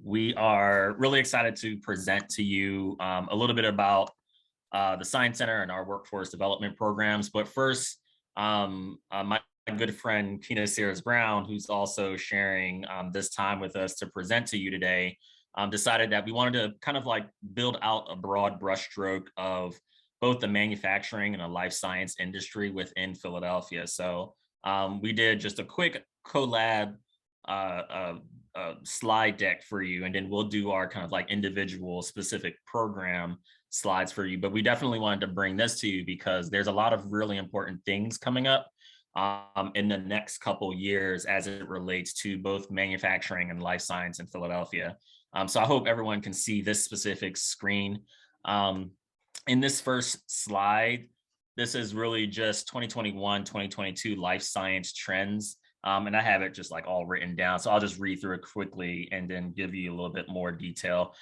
We are really excited to present to you a little bit about the Science Center and our workforce development programs. But first, my good friend Kina Sears Brown, who's also sharing this time with us to present to you today, decided that we wanted to kind of like build out a broad brushstroke of both the manufacturing and the life science industry within Philadelphia. So we did just a quick collab uh, uh, slide deck for you, and then we'll do our kind of like individual specific program slides for you. But we definitely wanted to bring this to you because there's a lot of really important things coming up in the next couple years as it relates to both manufacturing and life science in Philadelphia. So I hope everyone can see this specific screen. Um, in this first slide, this is really just 2021, 2022 life science trends. And I have it just like all written down. So I'll just read through it quickly and then give you a little bit more detail.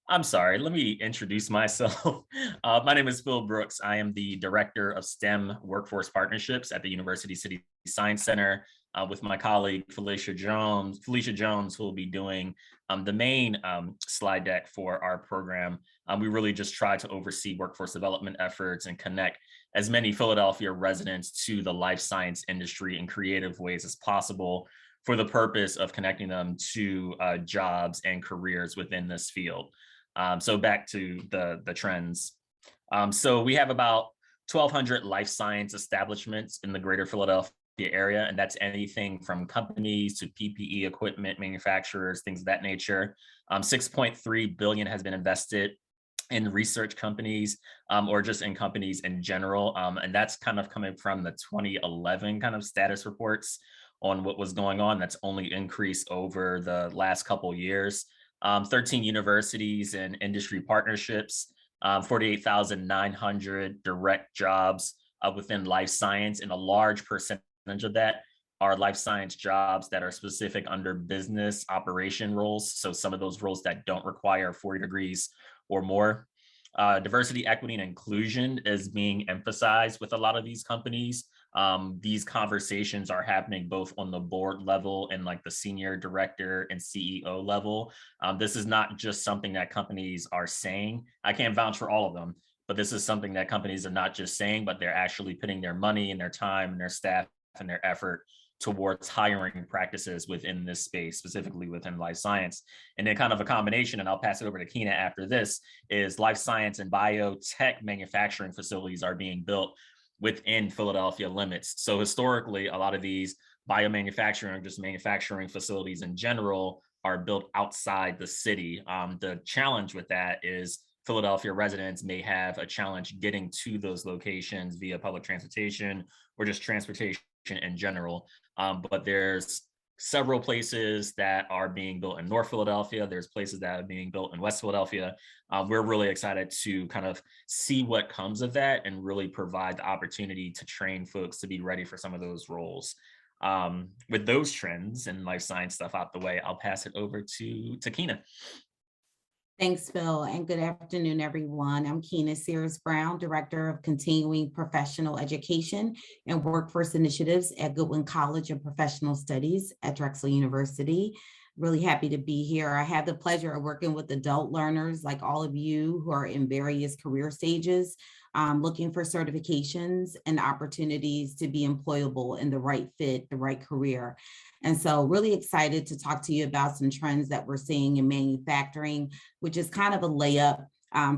I'm sorry, let me introduce myself. My name is Phil Brooks. I am the Director of STEM Workforce Partnerships at the University City Science Center with my colleague Felicia Jones, who will be doing the main slide deck for our program. We really just try to oversee workforce development efforts and connect as many Philadelphia residents to the life science industry in creative ways as possible for the purpose of connecting them to jobs and careers within this field. So back to the trends. So we have about 1,200 life science establishments in the greater Philadelphia area, and that's anything from companies to PPE equipment manufacturers, things of that nature. 6.3 billion has been invested in research companies or just in companies in general. And that's kind of coming from the 2011 kind of status reports on what was going on. That's only increased over the last couple of years. 13 universities and industry partnerships, 48,900 direct jobs within life science, and a large percentage of that are life science jobs that are specific under business operation roles. So some of those roles that don't require 40 degrees or more. Diversity, equity, and inclusion is being emphasized with a lot of these companies. These conversations are happening both on the board level and like the senior director and CEO level. This is not just something that companies are saying. I can't vouch for all of them, but this is something that companies are not just saying, but they're actually putting their money and their time and their staff and their effort towards hiring practices within this space, specifically within life science. And then kind of a combination, and I'll pass it over to Kina after this, is life science and biotech manufacturing facilities are being built within Philadelphia limits. So historically, a lot of these biomanufacturing, just manufacturing facilities in general, are built outside the city. The challenge with that is Philadelphia residents may have a challenge getting to those locations via public transportation or just transportation in general. But there's several places that are being built in North Philadelphia. There's places that are being built in West Philadelphia. We're really excited to kind of see what comes of that and really provide the opportunity to train folks to be ready for some of those roles. With those trends and life science stuff out the way, I'll pass it over to Kina. Thanks, Phil, and good afternoon, everyone. I'm Kina Sears Brown, Director of Continuing Professional Education and Workforce Initiatives at Goodwin College of Professional Studies at Drexel University. Really happy to be here. I have the pleasure of working with adult learners like all of you who are in various career stages, looking for certifications and opportunities to be employable in the right fit, the right career. And so really excited to talk to you about some trends that we're seeing in manufacturing, which is kind of a layup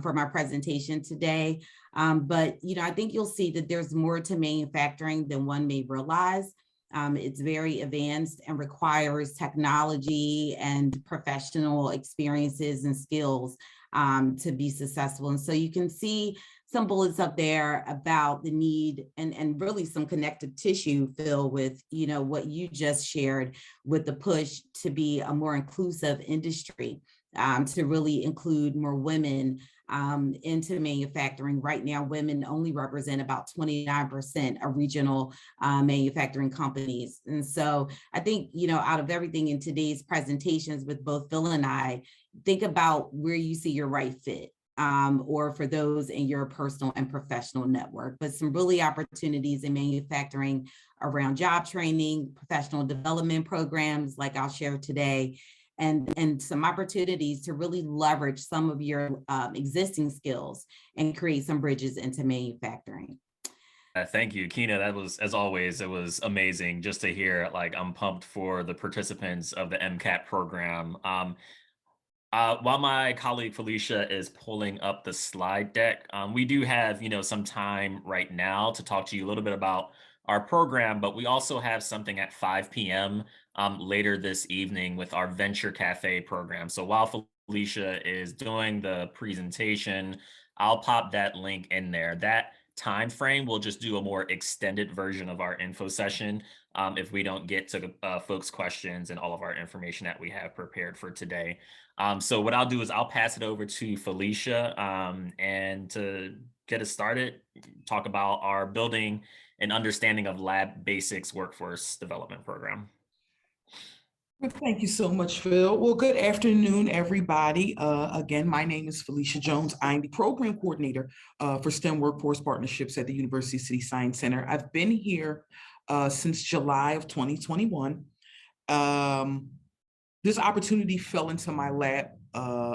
for my presentation today. But I think you'll see that there's more to manufacturing than one may realize. It's very advanced and requires technology and professional experiences and skills to be successful. And so you can see some bullets up there about the need and really some connective tissue, Phil, with what you just shared with the push to be a more inclusive industry, to really include more women into manufacturing. Right now, women only represent about 29% of regional manufacturing companies. And so I think, out of everything in today's presentations with both Phil and I, think about where you see your right fit. Or for those in your personal and professional network, but some really opportunities in manufacturing around job training, professional development programs like I'll share today, and some opportunities to really leverage some of your existing skills and create some bridges into manufacturing. Thank you, Kina. That was, as always, it was amazing just to hear. Like, I'm pumped for the participants of the MCAT program. While my colleague Felicia is pulling up the slide deck, we do have, some time right now to talk to you a little bit about our program, but we also have something at 5 p.m. Later this evening with our Venture Cafe program. So while Felicia is doing the presentation, I'll pop that link in there. That time frame, we'll just do a more extended version of our info session if we don't get to folks' questions and all of our information that we have prepared for today. So what I'll do is I'll pass it over to Felicia and to get us started, talk about our building and understanding of Lab Basics workforce development program. Well, thank you so much, Phil. Well, good afternoon, everybody. Again, my name is Felicia Jones. I'm the program coordinator for STEM Workforce Partnerships at the University City Science Center. I've been here since July of 2021. This opportunity fell into my lap.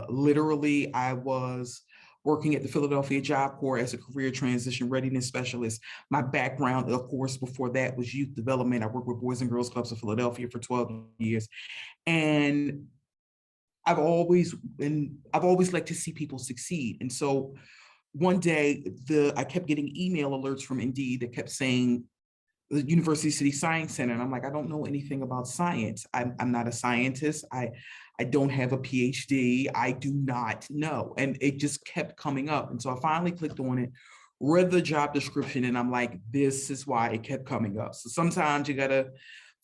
Literally, I was working at the Philadelphia Job Corps as a career transition readiness specialist. My background, of course, before that was youth development. I worked with Boys and Girls Clubs of Philadelphia for 12 years. And I've always liked to see people succeed. And so one day I kept getting email alerts from Indeed that kept saying the University City Science Center. And I'm like, I don't know anything about science. I'm not a scientist. I don't have a PhD. I do not know. And it just kept coming up. And so I finally clicked on it, read the job description, and I'm like, this is why it kept coming up. So sometimes you gotta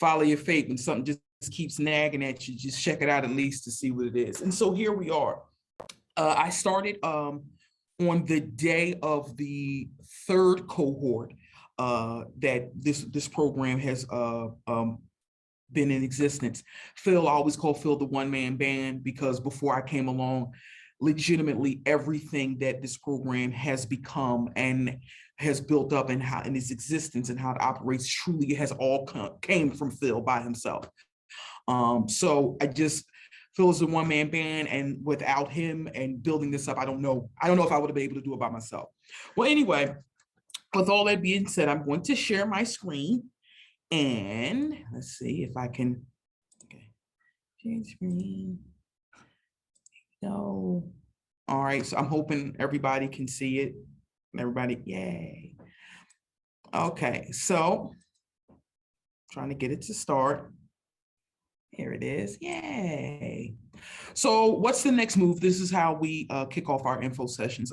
follow your fate when something just keeps nagging at you, just check it out at least to see what it is. And so here we are. I started on the day of the third cohort that this program has been in existence. Phil, I always call Phil the one-man band because before I came along, legitimately everything that this program has become and has built up and how in its existence and how it operates truly has all came from Phil by himself. So Phil is a one-man band, and without him and building this up, I don't know if I would have been able to do it by myself. Well, anyway, with all that being said, I'm going to share my screen. And let's see if I can, okay, change screen. No. All right, so I'm hoping everybody can see it. Everybody, yay. Okay, so trying to get it to start. Here it is, yay. So what's the next move? This is how we kick off our info sessions.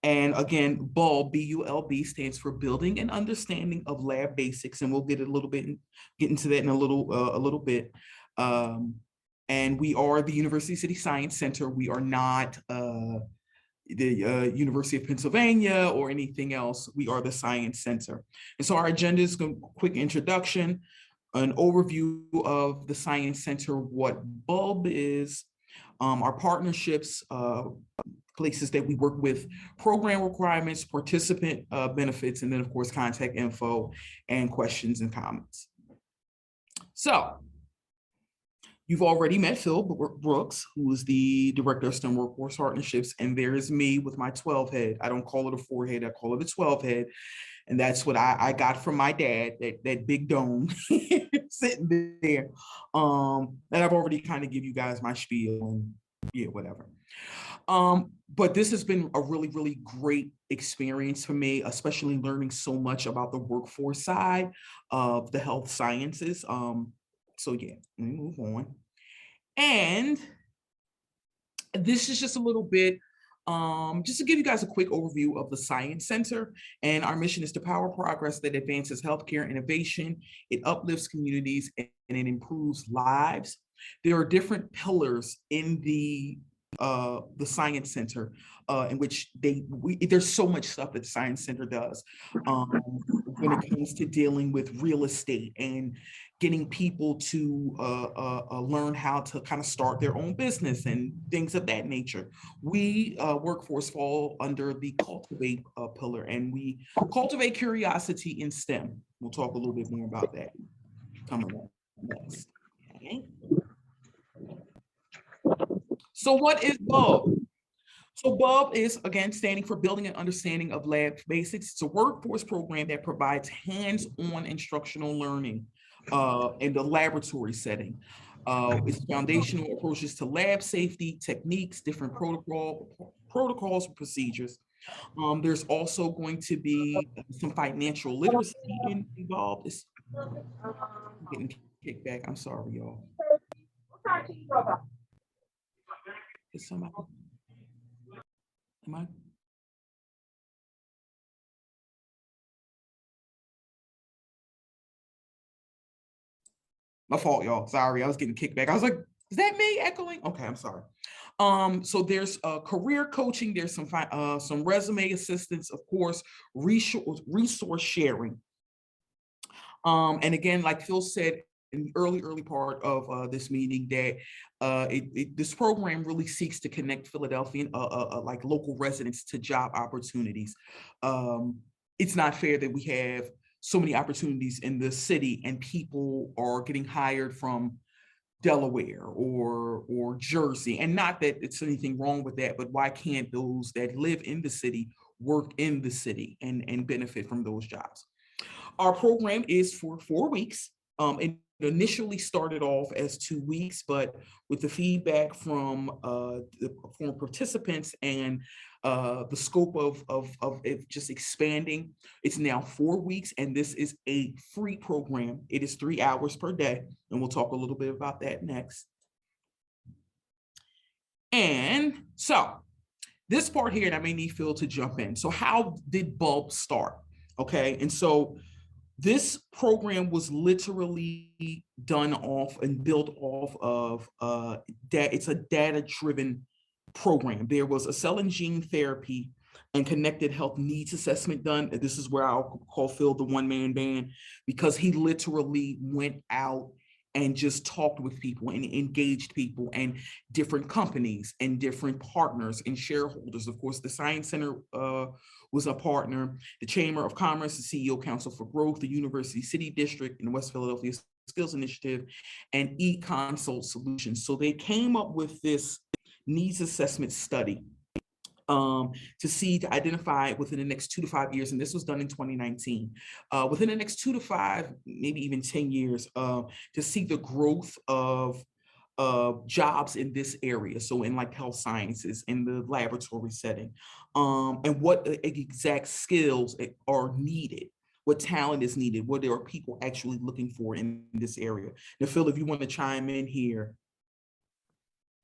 And again, BULB, B-U-L-B, stands for Building and Understanding of Lab Basics, and we'll get into that in a little bit. And we are the University City Science Center. We are not the University of Pennsylvania or anything else. We are the Science Center. And so our agenda is a quick introduction, an overview of the Science Center, what BULB is, our partnerships, places that we work with, program requirements, participant benefits, and then of course, contact info and questions and comments. So you've already met Phil Brooks, who is the Director of STEM Workforce Partnerships, and there is me with my 12 head. I don't call it a 4 head, I call it a 12 head. And that's what I got from my dad, that big dome sitting there. And I've already kind of give you guys my spiel and yeah, whatever. But this has been a really, really great experience for me, especially learning so much about the workforce side of the health sciences. So yeah, let me move on. And this is just a little bit, just to give you guys a quick overview of the Science Center. And our mission is to power progress that advances healthcare innovation, it uplifts communities, and it improves lives. There are different pillars in the Science Center in which there's so much stuff that the Science Center does when it comes to dealing with real estate and getting people to learn how to kind of start their own business and things of that nature. We workforce fall under the cultivate pillar, and we cultivate curiosity in STEM. We'll talk a little bit more about that coming up next. Okay. So what is BULB? So BULB is, again, standing for Building and Understanding of Lab Basics. It's a workforce program that provides hands-on instructional learning in the laboratory setting. It's foundational approaches to lab safety, techniques, different protocols, and procedures. There's also going to be some financial literacy involved. I'm getting kicked back. I'm sorry, y'all. Is somebody? Am I? My fault, y'all. Sorry, I was getting kicked back. I was like, is that me echoing? Okay, I'm sorry. So there's career coaching. There's some resume assistance, of course, resource sharing. And again, like Phil said in the early part of this meeting, that this program really seeks to connect Philadelphian, like local residents to job opportunities. It's not fair that we have so many opportunities in the city and people are getting hired from Delaware or Jersey. And not that it's anything wrong with that, but why can't those that live in the city work in the city and benefit from those jobs? Our program is for 4 weeks. It initially started off as 2 weeks, but with the feedback from the participants and the scope of it just expanding, it's now 4 weeks, and this is a free program. It is 3 hours per day, and we'll talk a little bit about that next. And so this part here, and I may need Phil to jump in. So how did BULB start? Okay, and so this program was literally done off and built off of it's a data-driven program. There was a cell and gene therapy and connected health needs assessment done. And this is where I'll call Phil the one-man band, because he literally went out and just talked with people and engaged people and different companies and different partners and shareholders. Of course, the Science Center was a partner, the Chamber of Commerce, the CEO Council for Growth, the University City District, and the West Philadelphia Skills Initiative, and eConsult Solutions. So they came up with this needs assessment study to identify within the next 2 to 5 years, and this was done in 2019, within the next 2 to 5, maybe even 10 years, to see the growth of jobs in this area. So in like health sciences, in the laboratory setting, and what exact skills are needed, what talent is needed, what are people actually looking for in this area. Now, Phil, if you want to chime in here.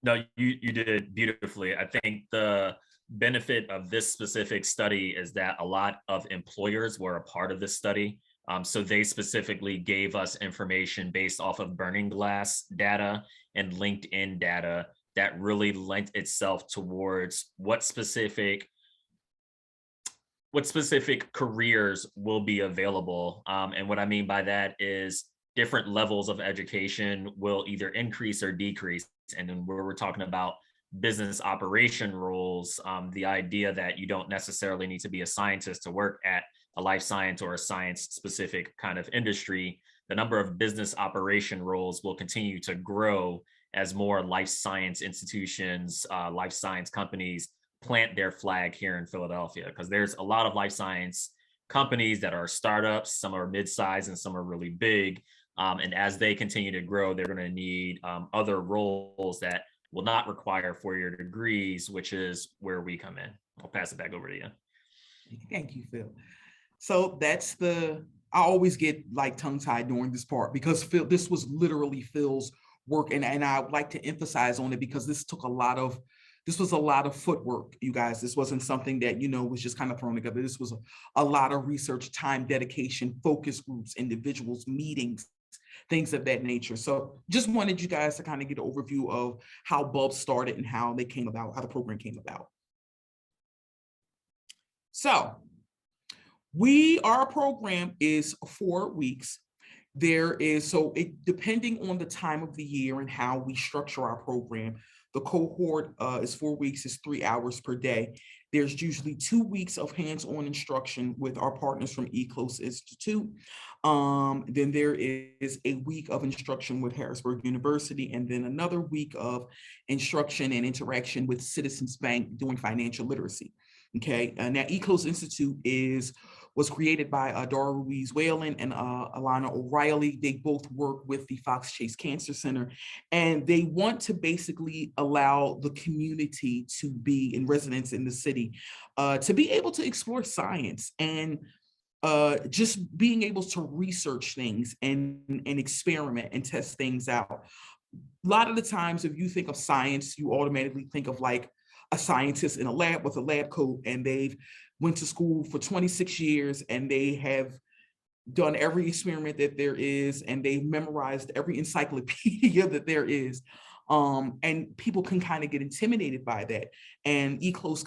No, you did beautifully. I think the benefit of this specific study is that a lot of employers were a part of this study. So they specifically gave us information based off of Burning Glass data and LinkedIn data that really lent itself towards what specific careers will be available. And what I mean by that is different levels of education will either increase or decrease. And then where we're talking about business operation roles, the idea that you don't necessarily need to be a scientist to work at a life science or a science specific kind of industry, the number of business operation roles will continue to grow as more life science institutions, life science companies plant their flag here in Philadelphia, because there's a lot of life science companies that are startups, some are mid-sized and some are really big. And as they continue to grow, they're going to need other roles that will not require 4-year degrees, which is where we come in. I'll pass it back over to you. Thank you, Phil. So that's I always get like tongue-tied during this part, because Phil, this was literally Phil's work. And I would like to emphasize on it, because this was a lot of footwork, you guys. This wasn't something that, was just kind of thrown together. This was a lot of research, time, dedication, focus groups, individuals, meetings, things of that nature. So just wanted you guys to kind of get an overview of how BULB started and how they came about, how the program came about. So our program is 4 weeks. There is, so it depending on the time of the year and how we structure our program, the cohort is 4 weeks, is 3 hours per day. There's usually 2 weeks of hands-on instruction with our partners from ECLOS Institute. Then there is a week of instruction with Harrisburg University, and then another week of instruction and interaction with Citizens Bank doing financial literacy. Okay, now ECLOS Institute was created by Dora Ruiz Whalen and Alana O'Reilly. They both work with the Fox Chase Cancer Center, and they want to basically allow the community to be in residence in the city, to be able to explore science and just being able to research things and experiment and test things out. A lot of the times, if you think of science, you automatically think of like a scientist in a lab with a lab coat, and they've went to school for 26 years and they have done every experiment that there is, and they've memorized every encyclopedia that there is. And people can kind of get intimidated by that. And ECLOS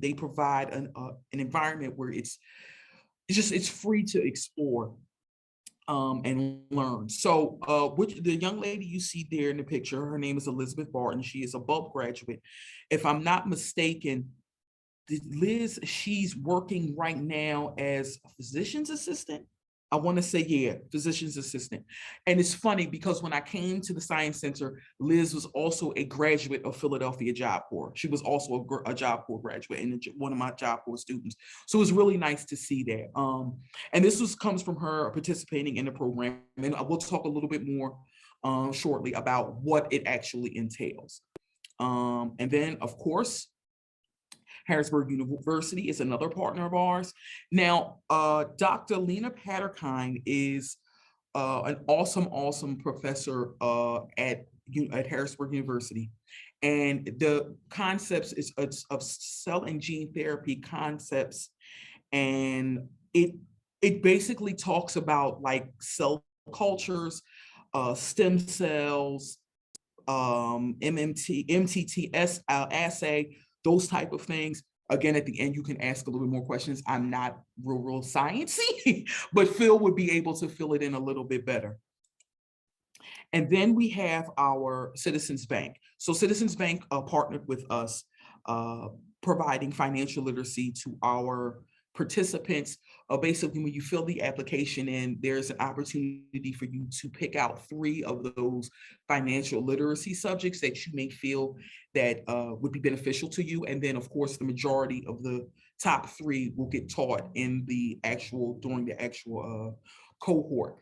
they provide an environment where it's free to explore and learn. So the young lady you see there in the picture, her name is Elizabeth Barton. She is a BUP graduate. If I'm not mistaken, Liz, she's working right now as a physician's assistant. I want to say, yeah, physician's assistant. And it's funny because when I came to the Science Center, Liz was also a graduate of Philadelphia Job Corps. She was also a Job Corps graduate and one of my Job Corps students. So it was really nice to see that. And this comes from her participating in the program. And we'll talk a little bit more shortly about what it actually entails. And then, of course, Harrisburg University is another partner of ours. Now, Dr. Lena Patterkind is an awesome professor at Harrisburg University. And the concepts of cell and gene therapy concepts. And it basically talks about like cell cultures, stem cells, MTTS assay, those type of things. Again, at the end, you can ask a little bit more questions. I'm not real sciencey, but Phil would be able to fill it in a little bit better. And then we have our Citizens Bank. So Citizens Bank partnered with us, providing financial literacy to our participants. Basically, when you fill the application in, there's an opportunity for you to pick out 3 of those financial literacy subjects that you may feel that would be beneficial to you. And then, of course, the majority of the top 3 will get taught in during the actual cohort.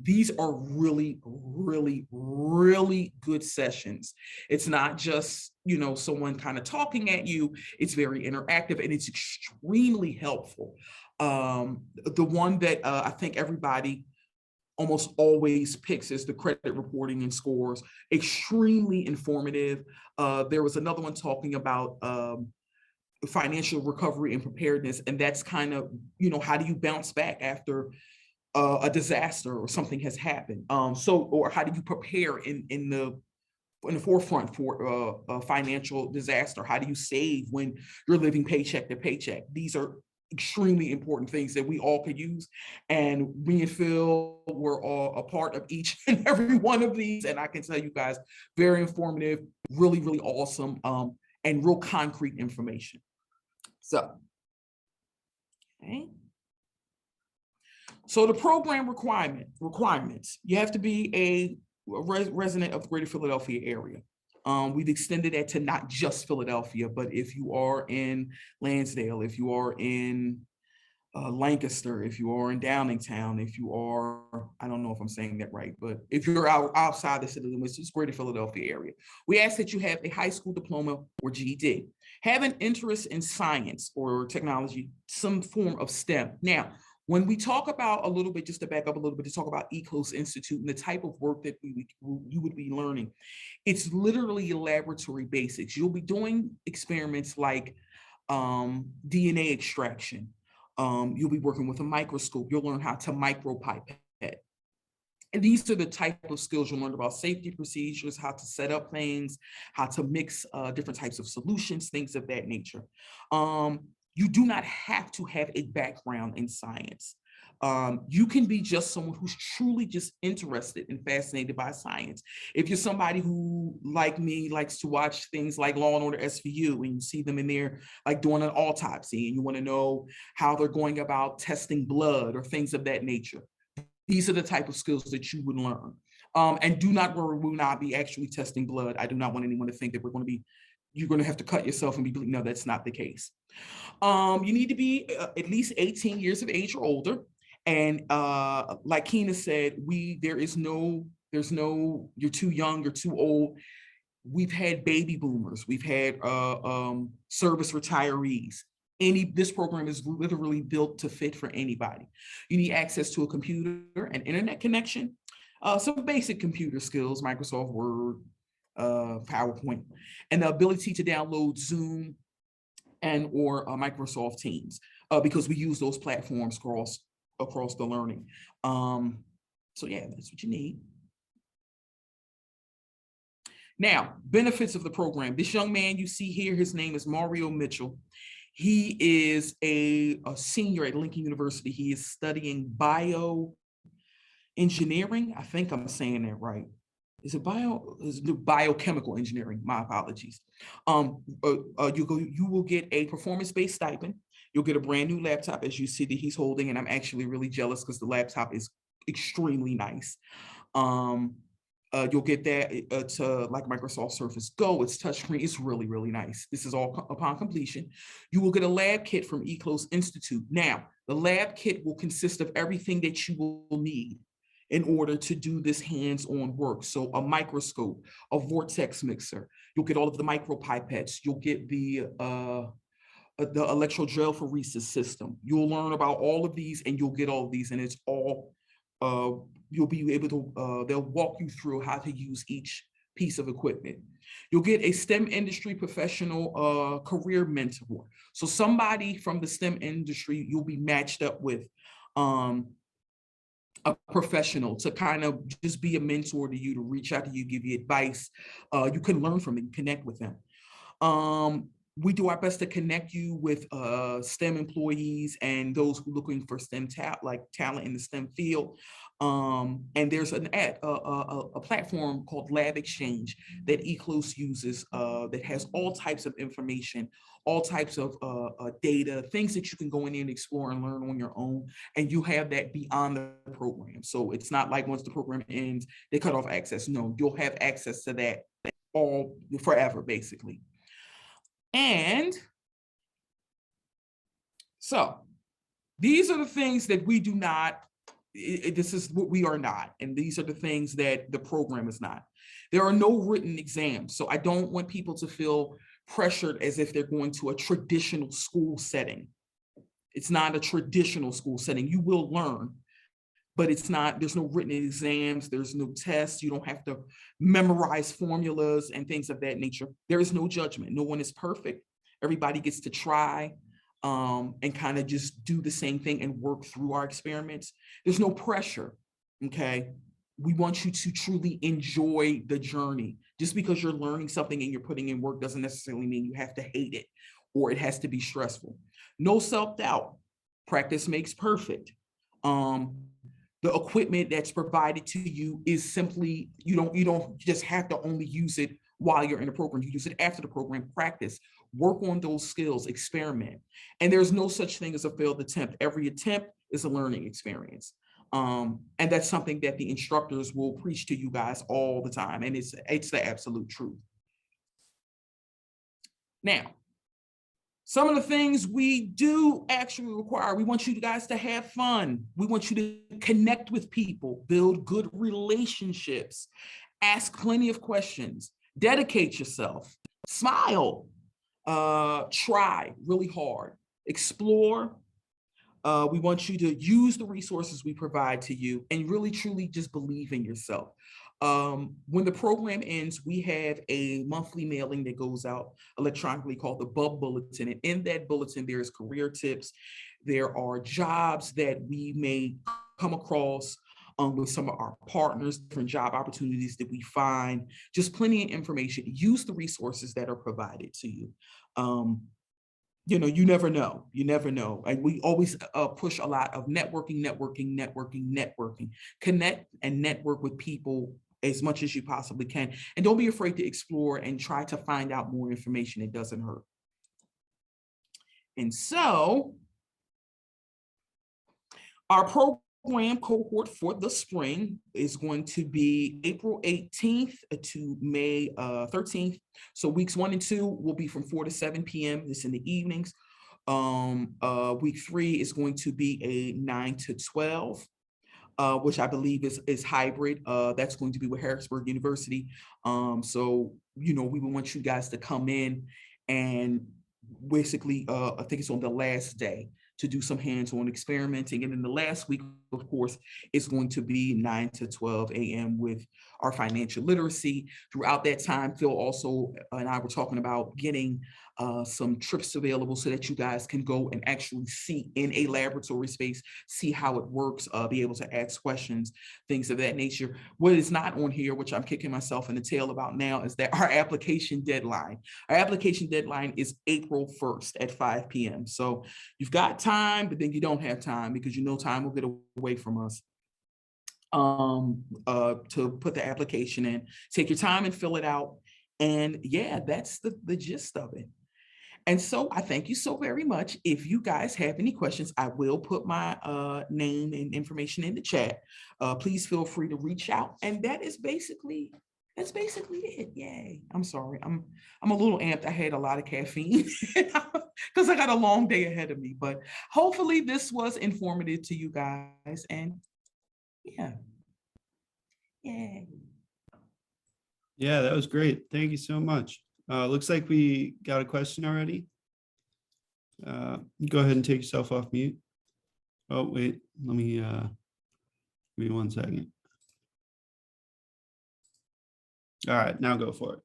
These are really good sessions. It's not just, someone kind of talking at you. It's very interactive and it's extremely helpful. The one that I think everybody almost always picks is the credit reporting and scores. Extremely informative. There was another one talking about financial recovery and preparedness, and that's kind of, how do you bounce back after a disaster or something has happened? Or how do you prepare in the forefront for a financial disaster? How do you save when you're living paycheck to paycheck? These are extremely important things that we all could use. And me and Phil were all a part of each and every one of these. And I can tell you guys, very informative, really awesome, and real concrete information. So, okay. So the program requirements, you have to be a resident of the greater Philadelphia area. We've extended that to not just Philadelphia, but if you are in Lansdale, if you are in Lancaster, if you are in Downingtown, if you are, I don't know if I'm saying that right, but if you're outside the city limits, it's greater Philadelphia area. We ask that you have a high school diploma or GED, have an interest in science or technology, some form of STEM. Now, when we talk about just to back up a little bit, to talk about ECLOS Institute and the type of work that you would be learning, it's literally laboratory basics. You'll be doing experiments like DNA extraction. You'll be working with a microscope. You'll learn how to micropipette. And these are the type of skills you'll learn about: safety procedures, how to set up things, how to mix different types of solutions, things of that nature. You do not have to have a background in science. You can be just someone who's truly just interested and fascinated by science. If you're somebody who, like me, likes to watch things like Law and Order SVU, and you see them in there like doing an autopsy, and you want to know how they're going about testing blood or things of that nature, these are the type of skills that you would learn. And do not worry, we will not be actually testing blood. I do not want anyone to think that you're going to have to cut yourself and be bleeding. No, that's not the case. You need to be at least 18 years of age or older. And like Keena said, there's no, you're too young, you're too old. We've had baby boomers, we've had service retirees. This program is literally built to fit for anybody. You need access to a computer, an internet connection, some basic computer skills, Microsoft Word, PowerPoint, and the ability to download Zoom and or Microsoft Teams, because we use those platforms across the learning. So yeah, that's what you need. Now, benefits of the program. This young man you see here, his name is Mario Mitchell. He is a senior at Lincoln University. He is studying bioengineering. I think I'm saying that right. Is it biochemical engineering? My apologies. You will get a performance-based stipend. You'll get a brand new laptop, as you see that he's holding, and I'm actually really jealous because the laptop is extremely nice. You'll get that to like Microsoft Surface Go. It's touchscreen. It's really, really nice. This is all upon completion. You will get a lab kit from eClose Institute. Now, the lab kit will consist of everything that you will need in order to do this hands-on work. So a microscope, a vortex mixer. You'll get all of the micropipettes. You'll get the electrodrelphoresis system. You'll learn about all of these, and you'll get all of these, and it's all you'll be able to, they'll walk you through how to use each piece of equipment. You'll get a STEM industry professional career mentor. So somebody from the STEM industry, you'll be matched up with a professional to kind of just be a mentor to you, to reach out to you, give you advice. You can learn from them, connect with them. We do our best to connect you with STEM employees and those who are looking for STEM talent in the STEM field. And there's a platform called Lab Exchange that eClose uses that has all types of information, all types of data, things that you can go in and explore and learn on your own. And you have that beyond the program. So it's not like once the program ends, they cut off access. No, you'll have access to that all forever, basically. And so these are the things that we do not, this is what we are not. And these are the things that the program is not. There are no written exams. So I don't want people to feel pressured as if they're going to a traditional school setting. It's not a traditional school setting. You will learn, but it's not, there's no written exams, there's no tests, you don't have to memorize formulas and things of that nature. There is no judgment. No one is perfect. Everybody gets to try and kind of just do the same thing and work through our experiments. There's no pressure, okay? We want you to truly enjoy the journey. Just because you're learning something and you're putting in work doesn't necessarily mean you have to hate it or it has to be stressful. No self-doubt. Practice makes perfect. The equipment that's provided to you is simply, you don't just have to only use it while you're in the program. You use it after the program. Practice, work on those skills, experiment. And there's no such thing as a failed attempt. Every attempt is a learning experience. And that's something that the instructors will preach to you guys all the time. And it's the absolute truth. Now, some of the things we do actually require, we want you guys to have fun. We want you to connect with people, build good relationships, ask plenty of questions, dedicate yourself, smile, try really hard, explore. We want you to use the resources we provide to you and really, truly just believe in yourself. When the program ends, we have a monthly mailing that goes out electronically called the BUB Bulletin. And in that bulletin, there's career tips. There are jobs that we may come across with some of our partners, different job opportunities that we find, just plenty of information. Use the resources that are provided to you. you know, you never know. You never know. And we always push a lot of networking. Connect and network with people as much as you possibly can. And don't be afraid to explore and try to find out more information. It doesn't hurt. And so our program cohort for the spring is going to be April 18th to May 13th. So weeks 1 and 2 will be from 4 to 7 p.m. This in the evenings. Week 3 is going to be a 9 to 12. Which I believe is hybrid. That's going to be with Harrisburg University. So, you know, we want you guys to come in and basically, I think it's on the last day to do some hands-on experimenting. And then the last week, of course, is going to be 9 to 12 a.m. with our financial literacy. Throughout that time, Phil also and I were talking about getting some trips available so that you guys can go and actually see in a laboratory space, see how it works, be able to ask questions, things of that nature. What is not on here, which I'm kicking myself in the tail about now, is that our application deadline. Our application deadline is April 1st at 5 p.m. So you've got time, but then you don't have time because you know time will get away from us. To put the application in, take your time and fill it out. And yeah, that's the gist of it. And so I thank you so very much. If you guys have any questions, I will put my name and information in the chat. Please feel free to reach out. And that's basically it. Yay. I'm sorry. I'm a little amped. I had a lot of caffeine because I got a long day ahead of me. But hopefully this was informative to you guys. And yeah. Yay. Yeah, that was great. Thank you so much. Looks like we got a question already. Go ahead and take yourself off mute. Oh, wait, let me, give me 1 second. All right, now go for it.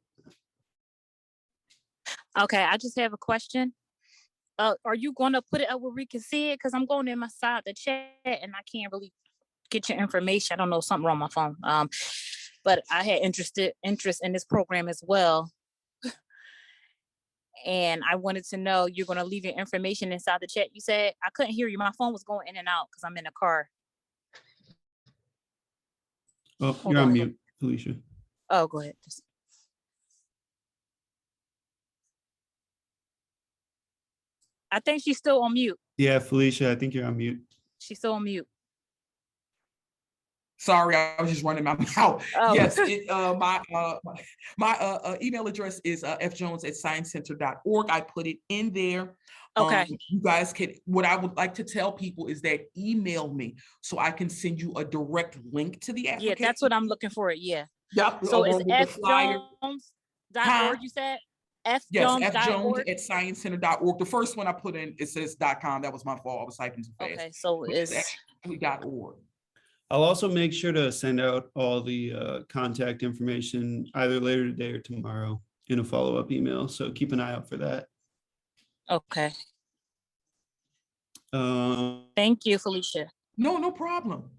Okay, I just have a question. Are you going to put it up where we can see it? Because I'm going in my side the chat and I can't really get your information. I don't know, something wrong with my phone. But I had interest in this program as well. And I wanted to know, you're going to leave your information inside the chat. You said I couldn't hear you. My phone was going in and out because I'm in a car. Oh, Hold you're on on. mute, Felicia. Oh, go ahead. I think she's still on mute. Yeah, Felicia, I think you're on mute. She's still on mute. Sorry, I was just running my mouth. Oh. Yes, my email address is fjones@sciencecenter.org. I put it in there. Okay. You guys can, what I would like to tell people is that email me so I can send you a direct link to the application. Yeah, that's what I'm looking for. Yeah. Yep. So it's along with the flyer. fjones.org, you said? Yes, fjones.org. fjones@sciencecenter.org. The first one I put in, it says .com. That was my fault. I was typing too fast. Okay, so It's it's actually .org. I'll also make sure to send out all the contact information either later today or tomorrow in a follow-up email. So keep an eye out for that. okay. Thank you, Felicia. No problem.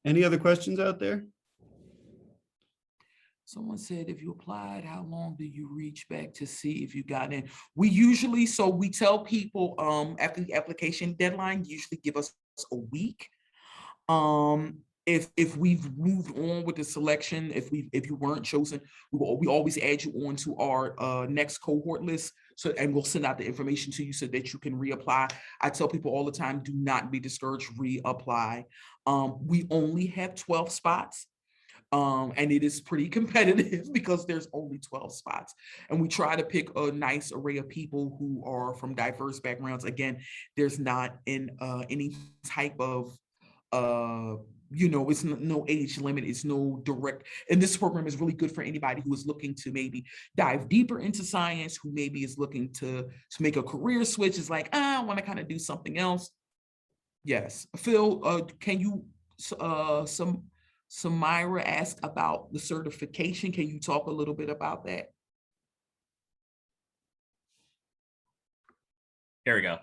Any other questions out there? Someone said, if you applied, how long do you reach back to see if you got in? We usually, so we tell people after the application deadline, usually give us a week. If we've moved on with the selection, if you weren't chosen, we always add you on to our next cohort list. So, and we'll send out the information to you so that you can reapply. I tell people all the time, do not be discouraged, reapply. We only have 12 spots. And it is pretty competitive because there's only 12 spots. And we try to pick a nice array of people who are from diverse backgrounds. Again, there's not any type of it's no age limit, it's no direct, and this program is really good for anybody who is looking to maybe dive deeper into science, who maybe is looking to make a career switch, is like, I want to kind of do something else. Yes. Phil, can you, Samira asked about the certification. Can you talk a little bit about that? Here we go.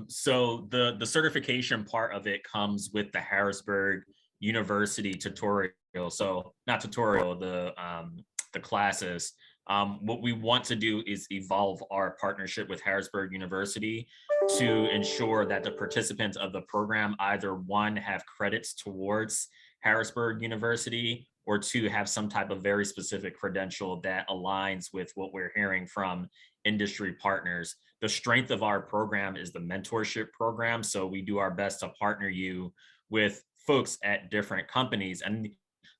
So the certification part of it comes with the Harrisburg University tutorial. So not tutorial, the classes. What we want to do is evolve our partnership with Harrisburg University to ensure that the participants of the program either one, have credits towards Harrisburg University, or two, have some type of very specific credential that aligns with what we're hearing from industry partners. The strength of our program is the mentorship program. So we do our best to partner you with folks at different companies. And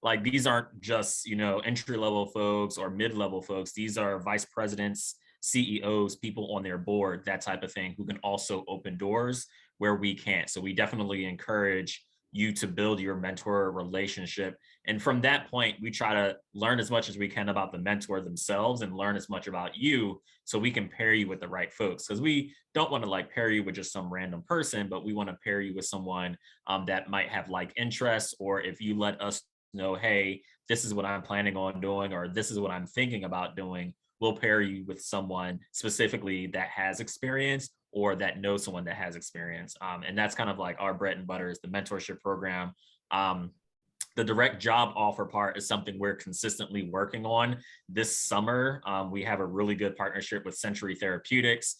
like, these aren't just, entry level folks or mid level folks. These are vice presidents, CEOs, people on their board, that type of thing, who can also open doors where we can't. So we definitely encourage you to build your mentor relationship. And from that point, we try to learn as much as we can about the mentor themselves and learn as much about you, so we can pair you with the right folks. Because we don't want to like pair you with just some random person, but we want to pair you with someone that might have like interests, or if you let us know, hey, this is what I'm planning on doing, or this is what I'm thinking about doing, we'll pair you with someone specifically that has experience or that knows someone that has experience. And that's kind of like our bread and butter, is the mentorship program. The direct job offer part is something we're consistently working on. This summer, we have a really good partnership with Century Therapeutics.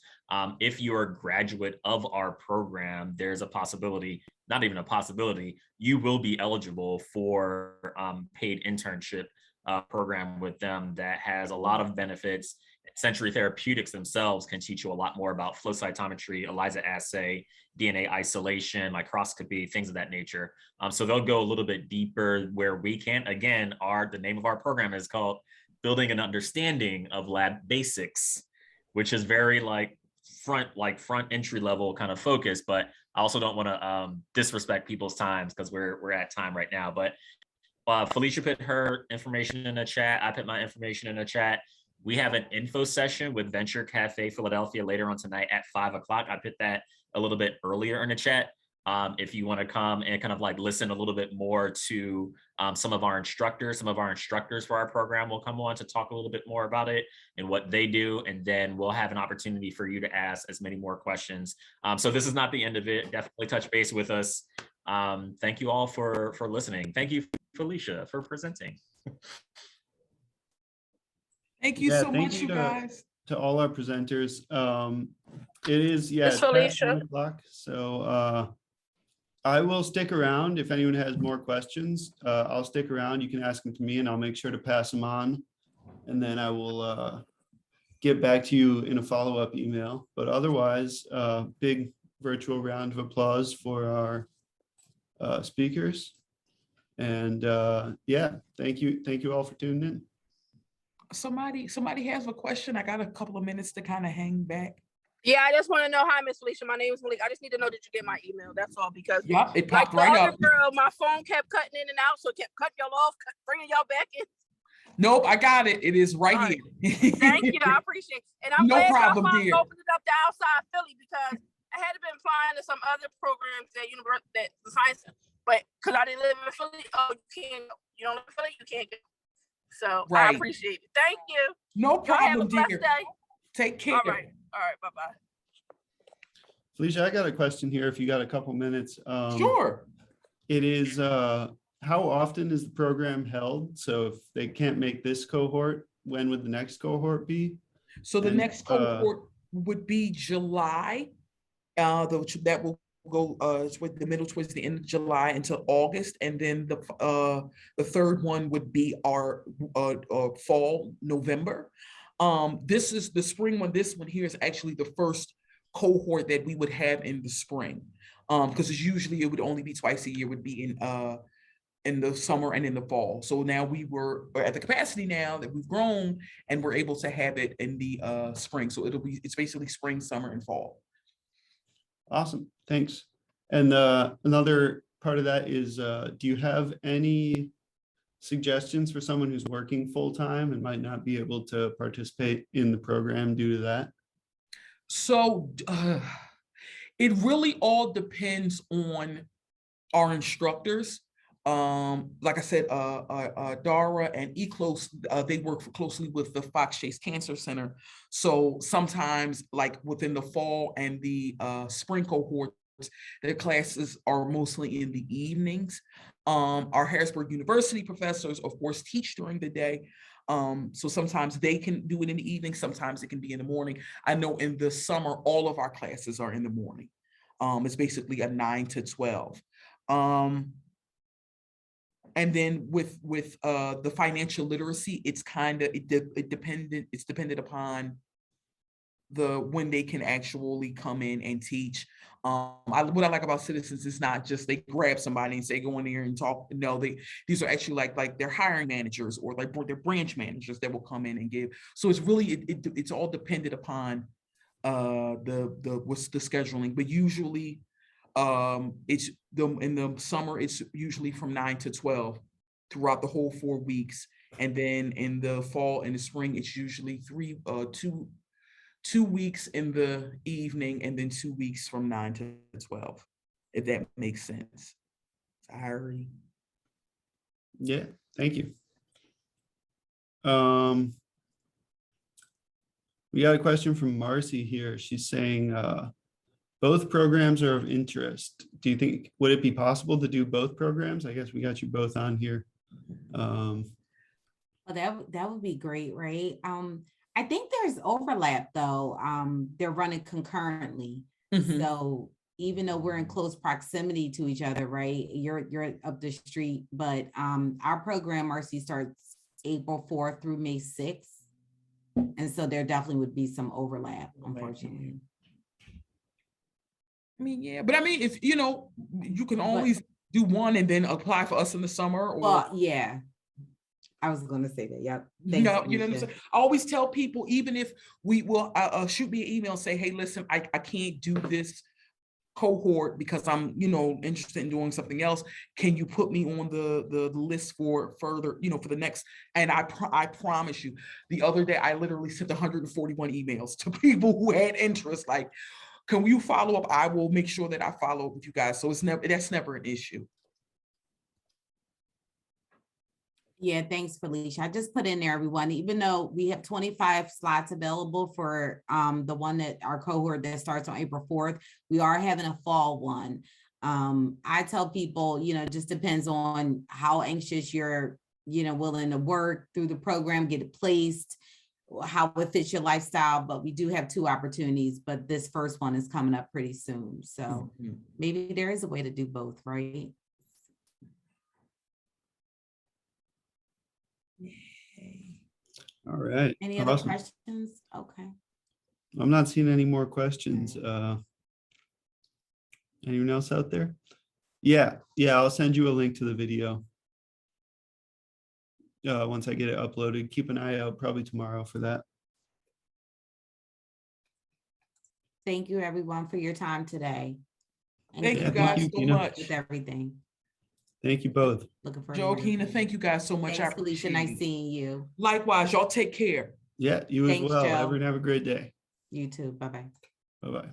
If you're a graduate of our program, there's a possibility, not even a possibility, you will be eligible for paid internship program with them that has a lot of benefits. Century Therapeutics themselves can teach you a lot more about flow cytometry, ELISA assay, DNA isolation, microscopy, things of that nature. So they'll go a little bit deeper where we can't. Again, the name of our program is called Building an Understanding of Lab Basics, which is very front entry level kind of focus. But I also don't want to disrespect people's times, because we're at time right now. But Felicia put her information in the chat. I put my information in the chat. We have an info session with Venture Cafe Philadelphia later on tonight at 5 o'clock. I put that a little bit earlier in the chat. If you want to come and kind of listen a little bit more to some of our instructors for our program will come on to talk a little bit more about it and what they do. And then we'll have an opportunity for you to ask as many more questions. So this is not the end of it. Definitely touch base with us. Thank you all for listening. Thank you, Felicia, for presenting. Thank you so much, you guys. To all our presenters. It is, Miss it's past Felicia. 1 o'clock, so I will stick around. If anyone has more questions, I'll stick around. You can ask them to me and I'll make sure to pass them on. And then I will get back to you in a follow-up email. But otherwise, big virtual round of applause for our speakers. And yeah, thank you all for tuning in. Somebody has a question. I got a couple of minutes to kind of hang back. Yeah, I just want to know. Hi, Miss Felicia. My name is Malik. I just need to know that you get my email. That's all, because Yep, it like popped the right other up. girl, my phone kept cutting in and out, so it kept cutting y'all off, bringing y'all back in. Nope, I got it. It is right All right. here. Thank you. I appreciate it. And I'm No glad problem, y'all finally dear. opened it up to outside Philly, because I had been applying to some other programs at university, that the science, but because I didn't live in Philly, you don't live in Philly, you can't go. So I Right. appreciate it. Thank you. No Y'all have a problem, blessed dear. day. Take care. All right. Bye-bye. Felicia, I got a question here if you got a couple minutes. Sure. It is, how often is the program held? So if they can't make this cohort, when would the next cohort be? So the And, next cohort would be July. That will go with the middle towards the end of July until August, and then the third one would be our fall, November. This is the spring one. This one here is actually the first cohort that we would have in the spring, because usually it would only be twice a year. Would be in the summer and in the fall. So now we're at the capacity now that we've grown, and we're able to have it in the spring. So it's basically spring, summer, and fall. Awesome, thanks. And another part of that is, do you have any suggestions for someone who's working full-time and might not be able to participate in the program due to that? So it really all depends on our instructors. Like I said, Dara and ECLOS, they work closely with the Fox Chase Cancer Center. So sometimes, like within the fall and the spring cohorts, their classes are mostly in the evenings. Our Harrisburg University professors, of course, teach during the day. So sometimes they can do it in the evening, sometimes it can be in the morning. I know in the summer, all of our classes are in the morning. It's basically a 9 to 12. And then with the financial literacy, it's kind of it's dependent upon when they can actually come in and teach. What I like about Citizens is not just they grab somebody and say go in here and talk. No, these are actually like they're hiring managers or like they're branch managers that will come in and give. So it's really it's all dependent upon what's the scheduling, but usually it's in the summer it's usually from 9 to 12 throughout the whole 4 weeks, and then in the fall and the spring it's usually 2 weeks in the evening and then 2 weeks from 9 to 12, if that makes sense. Sorry. Yeah, thank you. We got a question from Marcy here. She's saying, both programs are of interest. Do you think, would it be possible to do both programs? I guess we got you both on here. Well, that would be great, right? I think there's overlap though. They're running concurrently. So even though we're in close proximity to each other, right? You're up the street, but our program, Marcy, starts April 4th through May 6th. And so there definitely would be some overlap, unfortunately. I mean, yeah, but I mean, if you know, you can always do one and then apply for us in the summer. Or well, yeah, I was going to say that. Yep. you know what I'm saying? I always tell people, even if we will shoot me an email, say, hey, listen, I can't do this cohort because I'm, interested in doing something else. Can you put me on the list for further, for the next? And I promise you, the other day, I literally sent 141 emails to people who had interest. Like, can you follow up? I will make sure that I follow up with you guys. So that's never an issue. Yeah, thanks, Felicia. I just put in there, everyone, even though we have 25 slots available for the one that our cohort that starts on April 4th, we are having a fall one. I tell people, it just depends on how anxious you're, willing to work through the program, get it placed, how it fits your lifestyle. But we do have 2 opportunities, but this first one is coming up pretty soon. So maybe there is a way to do both, right? All right. Any other Awesome. questions? Okay. I'm not seeing any more questions. Anyone else out there? Yeah, I'll send you a link to the video. Once I get it uploaded, keep an eye out probably tomorrow for that. Thank you, everyone, for your time today. And Thank good you guys luck so much. with everything. Thank you both. Looking for Joe, Keena, thank you guys so much. Thanks, I Felicia. appreciate Nice it. seeing you. Likewise, y'all take care. Yeah, you as Thanks, well. Joe. Everyone have a great day. You too. Bye-bye. Bye-bye.